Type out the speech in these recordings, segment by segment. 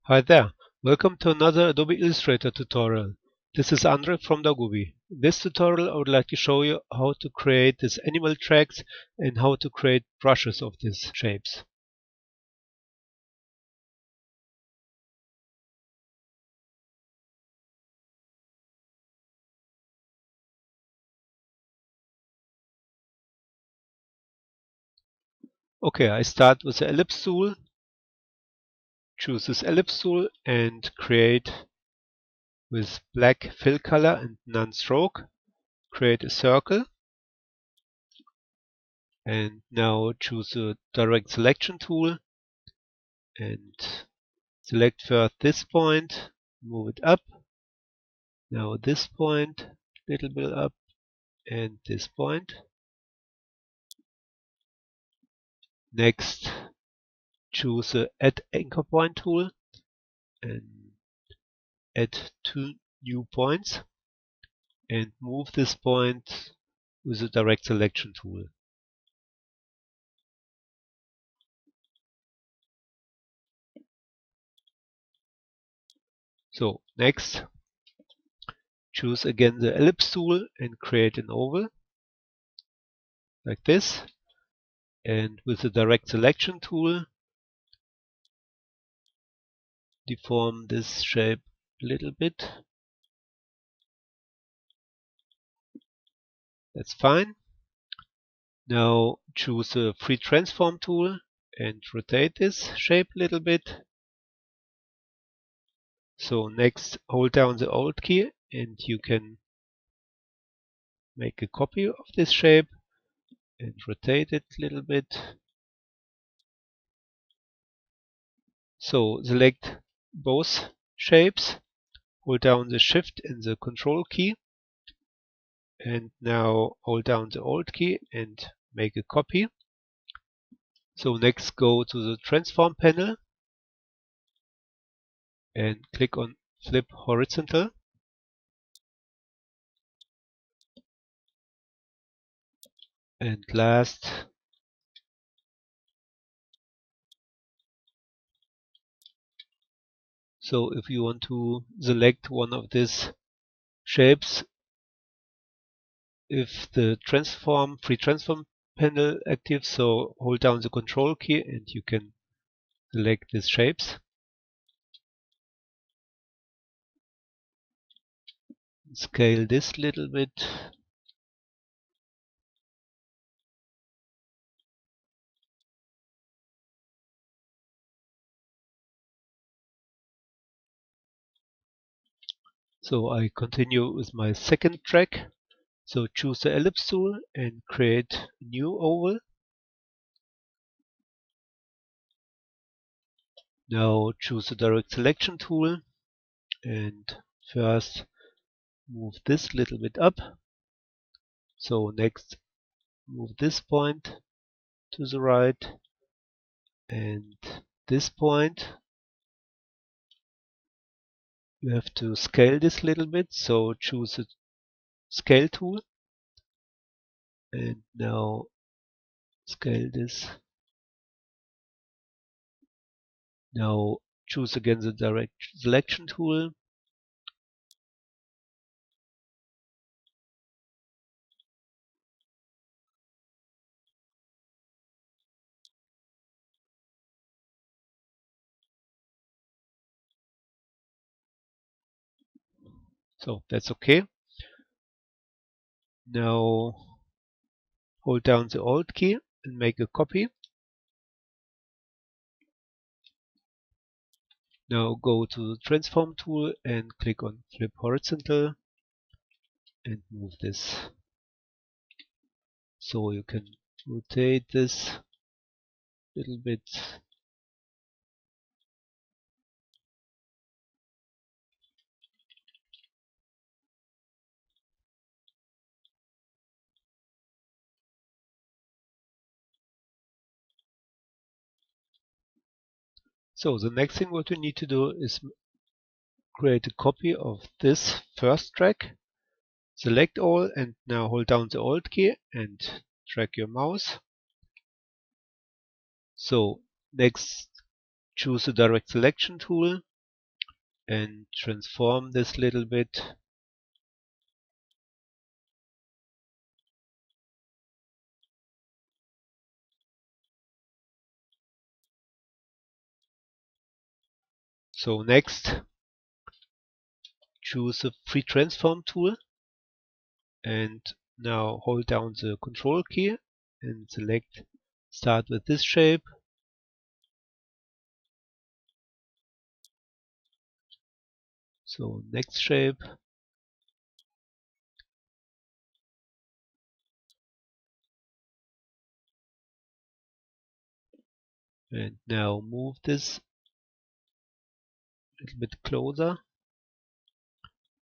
Hi there, welcome to another Adobe Illustrator tutorial. This is Andre from Dagubi. In this tutorial I would like to show you how to create these animal tracks and how to create brushes of these shapes. Okay, I start with the ellipse tool, choose this ellipse tool and create with black fill color and none stroke, create a circle and now choose the direct selection tool and select first this point, move it up. Now this point, little bit up, and this point. Next, choose the Add Anchor Point tool and add two new points and move this point with the Direct Selection tool. So next, choose again the Ellipse tool and create an oval like this. And with the Direct Selection tool, deform this shape a little bit. That's fine. Now choose the Free Transform tool and rotate this shape a little bit. So next, hold down the Alt key and you can make a copy of this shape and rotate it a little bit. So select both shapes, hold down the Shift and the Control key, and now hold down the Alt key and make a copy. So next, go to the Transform panel and click on Flip Horizontal. And last, so if you want to select one of these shapes, if the free transform panel active, so hold down the Control key and you can select these shapes. Scale this little bit. So I continue with my second track. So choose the ellipse tool and create a new oval. Now choose the direct selection tool and first move this little bit up. So next, move this point to the right and this point. You have to scale this little bit, so choose the scale tool and now scale this. Now choose again the direct selection tool. So that's okay. Now hold down the Alt key and make a copy. Now go to the Transform tool and click on Flip Horizontal and move this. So you can rotate this a little bit. So the next thing what we need to do is create a copy of this first track. Select all and now hold down the Alt key and drag your mouse. So next, choose the direct selection tool and transform this little bit. So next, choose the free transform tool and now hold down the control key and select start with this shape. So next shape, and now move this a little bit closer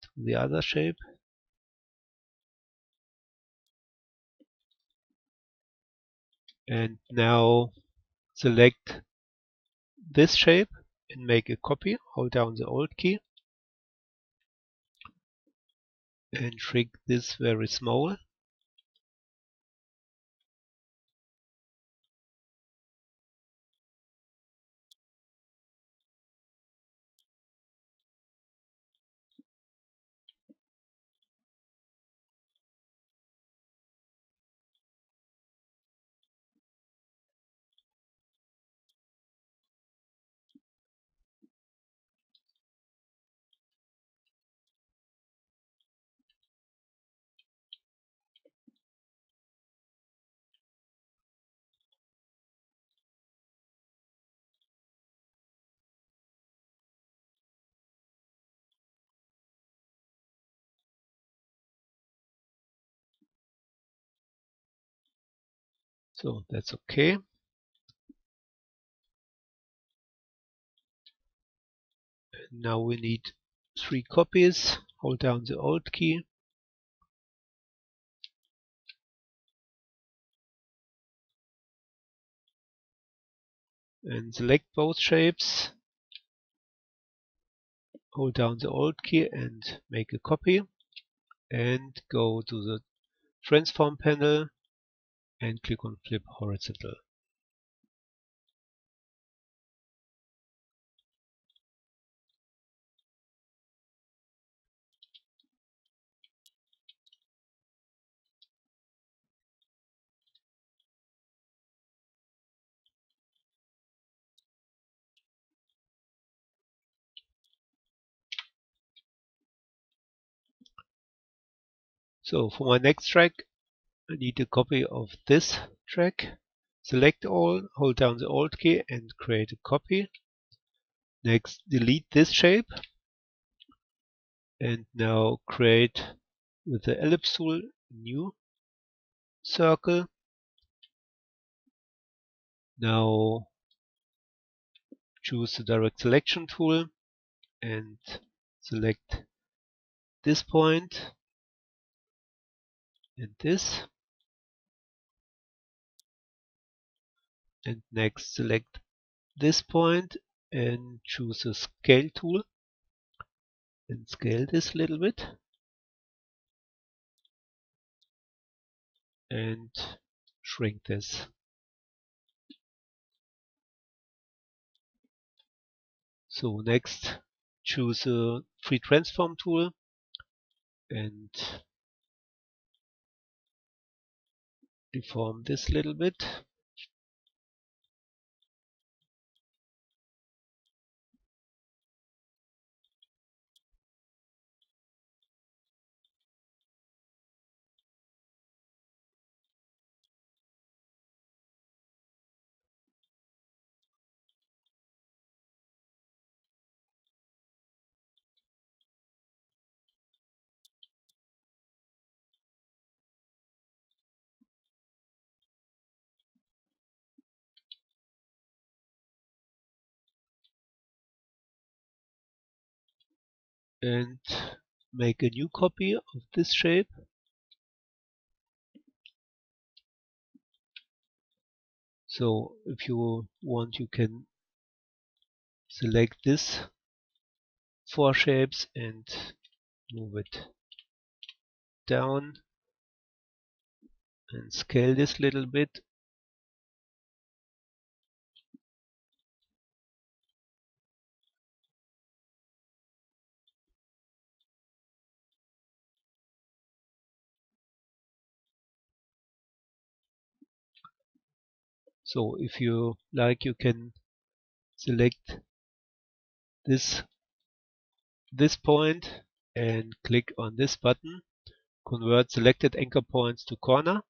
to the other shape. And now select this shape and make a copy. Hold down the Alt key and shrink this very small. So that's okay. Now we need 3 copies. Hold down the Alt key and select both shapes. Hold down the Alt key and make a copy. And go to the transform panel and click on flip horizontal. So for my next track, I need a copy of this track. Select all, hold down the Alt key and create a copy. Next, delete this shape and now create with the ellipse tool new circle. Now choose the direct selection tool and select this point and this. And next select this point and choose the scale tool and scale this a little bit and shrink this. So next choose the free transform tool and deform this a little bit. And make a new copy of this shape. So if you want, you can select this 4 shapes and move it down and scale this little bit. So if you like, you can select this point and click on this button, convert selected anchor points to corner.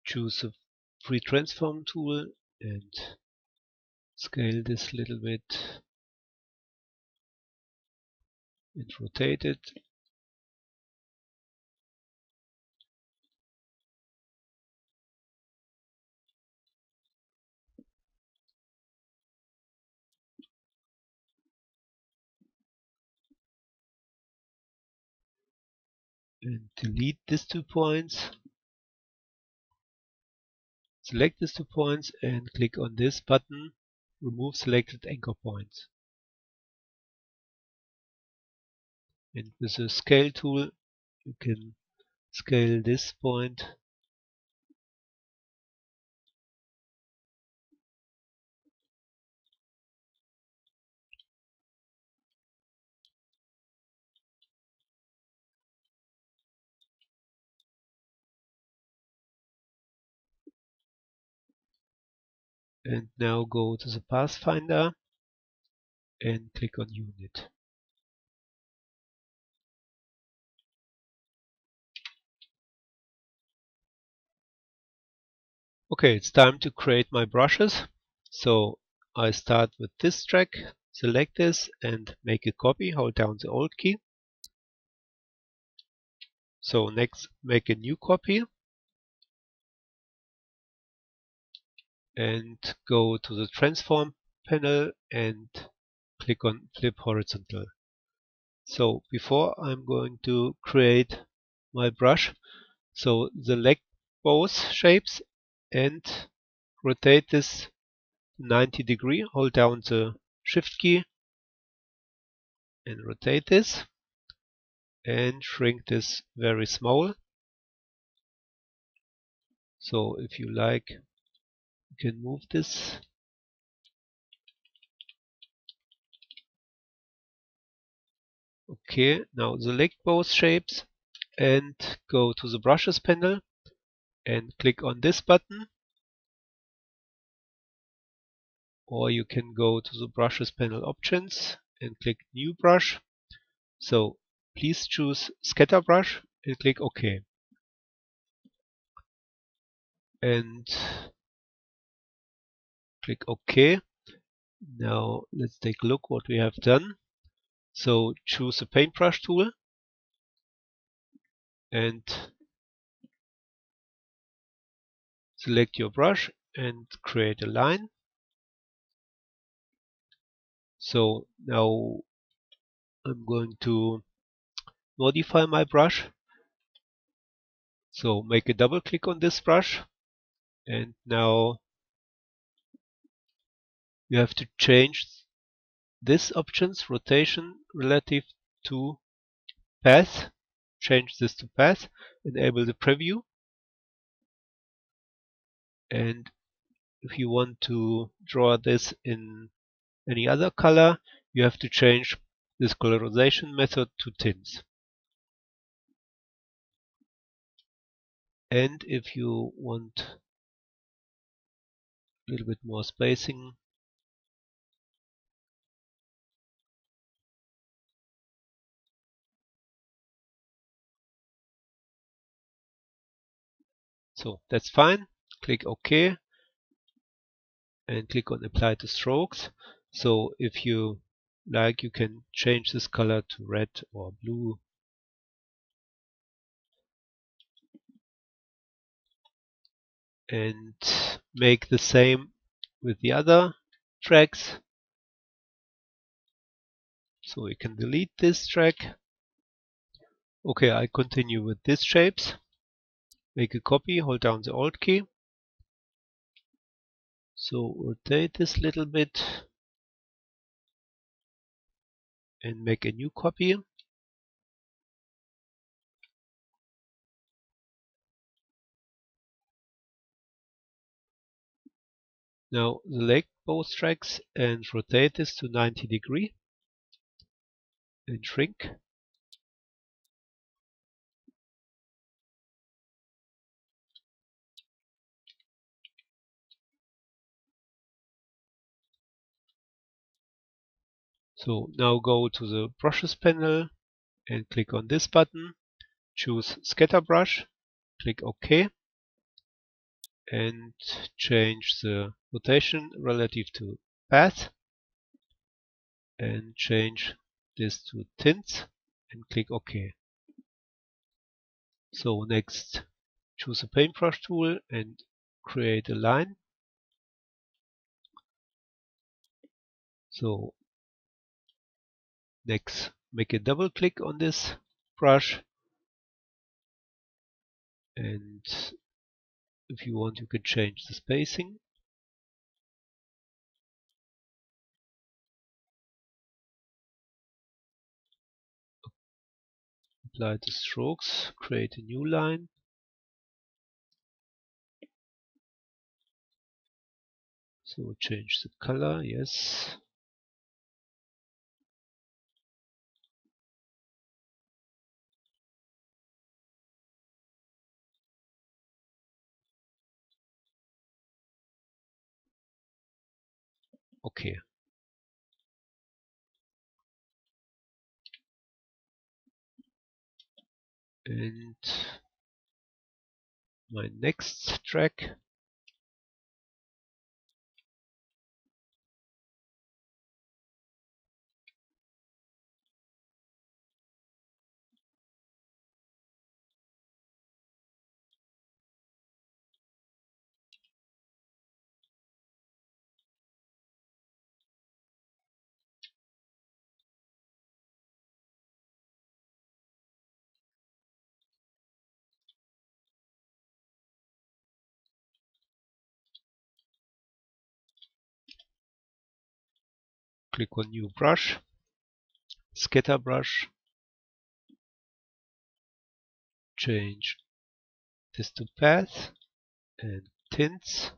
Choose a free transform tool and scale this a little bit and rotate it. And delete these 2 points. Select these 2 points and click on this button, remove selected anchor points. And with the scale tool, you can scale this point and now go to the Pathfinder and click on Unit. Okay, it's time to create my brushes. So I start with this track, select this and make a copy, hold down the Alt key. So next, make a new copy and go to the Transform panel and click on Flip Horizontal. So before I'm going to create my brush, so select both shapes and rotate this 90 degree, hold down the Shift key and rotate this and shrink this very small. So if you like, you can move this. Okay, now select both shapes and go to the Brushes panel and click on this button, or you can go to the Brushes panel options and click New Brush. So please choose Scatter Brush and click OK. And click OK. Now let's take a look what we have done. So choose the Paintbrush tool and select your brush and create a line. So now I'm going to modify my brush. So make a double click on this brush and now you have to change this options, rotation relative to path. Change this to path, enable the preview, and if you want to draw this in any other color, you have to change this colorization method to tints. And if you want a little bit more spacing, so that's fine. Click OK and click on Apply to Strokes. So if you like, you can change this color to red or blue. and make the same with the other tracks. So we can delete this track. Okay, I continue with these shapes. Make a copy, hold down the Alt key. So rotate this little bit and make a new copy. Now select both tracks and rotate this to 90 degrees and shrink. So now go to the brushes panel and click on this button. Choose scatter brush, click OK and change the rotation relative to path and change this to tints and click OK. So next choose a paintbrush tool and create a line. So next make a double click on this brush, and if you want you can change the spacing. Apply the strokes, create a new line. So change the color, yes. Okay. And my next track, click on new brush, scatter brush, change this to path and tints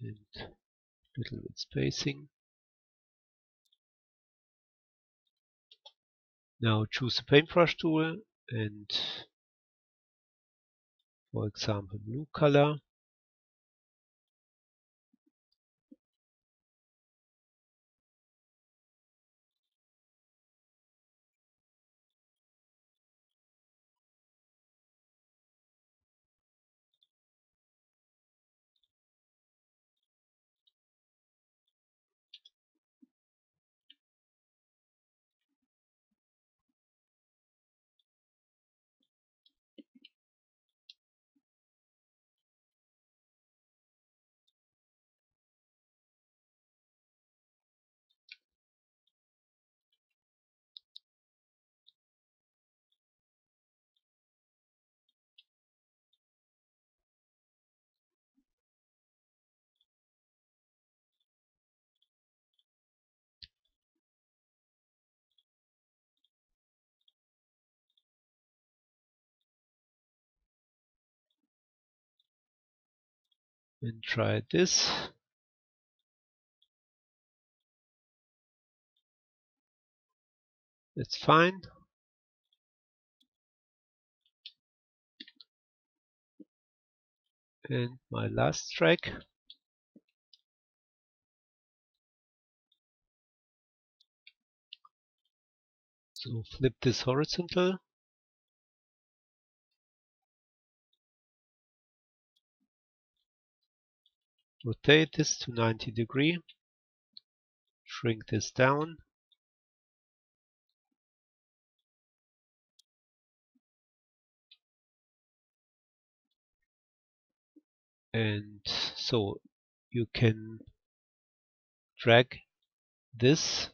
and little bit spacing. Now choose the paintbrush tool and for example blue color. And try this. That's fine. And my last track. So flip this horizontal. Rotate this to 90 degrees. Shrink this down. And so you can drag this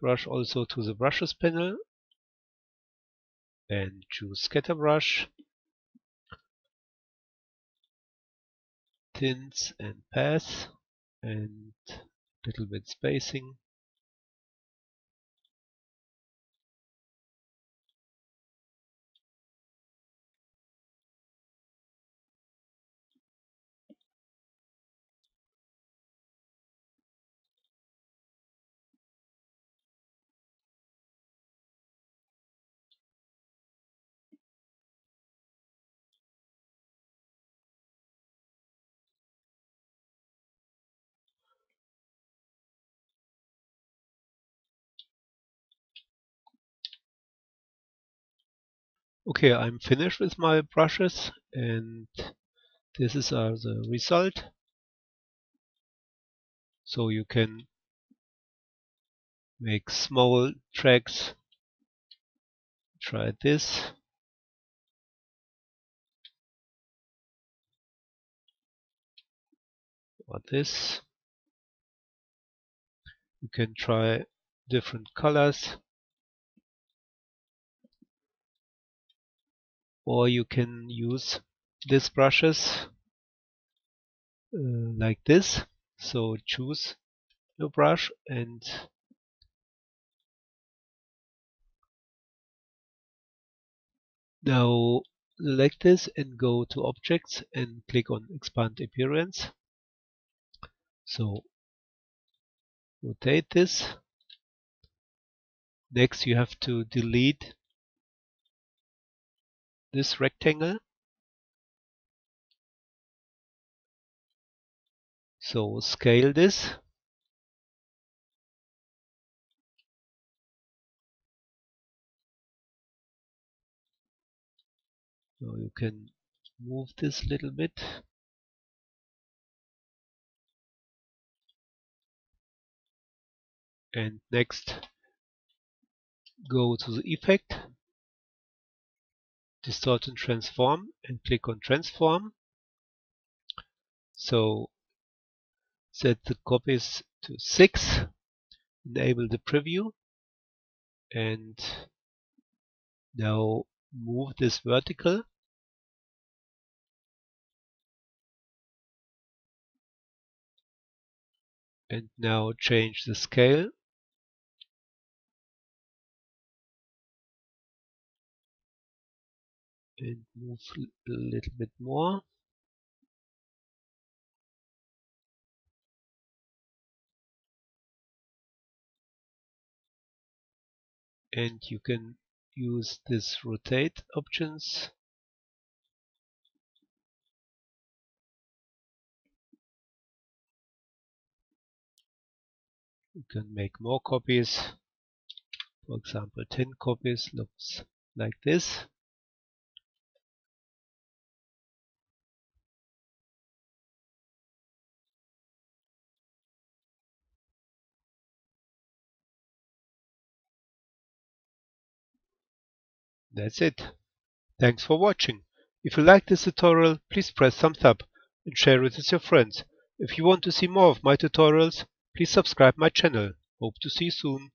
brush also to the brushes panel and choose scatter brush, tints and path, and little bit spacing. Okay, I'm finished with my brushes, and this is the result. So you can make small tracks. Try this or this. You can try different colors, or you can use these brushes like this. So choose your brush and now select this and go to Objects and click on Expand Appearance. So rotate this. Next you have to delete this rectangle. So scale this. So you can move this a little bit. And next go to the Effect, Distort and Transform, and click on Transform. So set the copies to 6, enable the preview, and now move this vertical. And now change the scale. And move a little bit more. And you can use this rotate options. You can make more copies. For example, 10 copies looks like this. That's it. Thanks for watching. If you like this tutorial, please press thumbs up and share it with your friends. If you want to see more of my tutorials, please subscribe my channel. Hope to see you soon.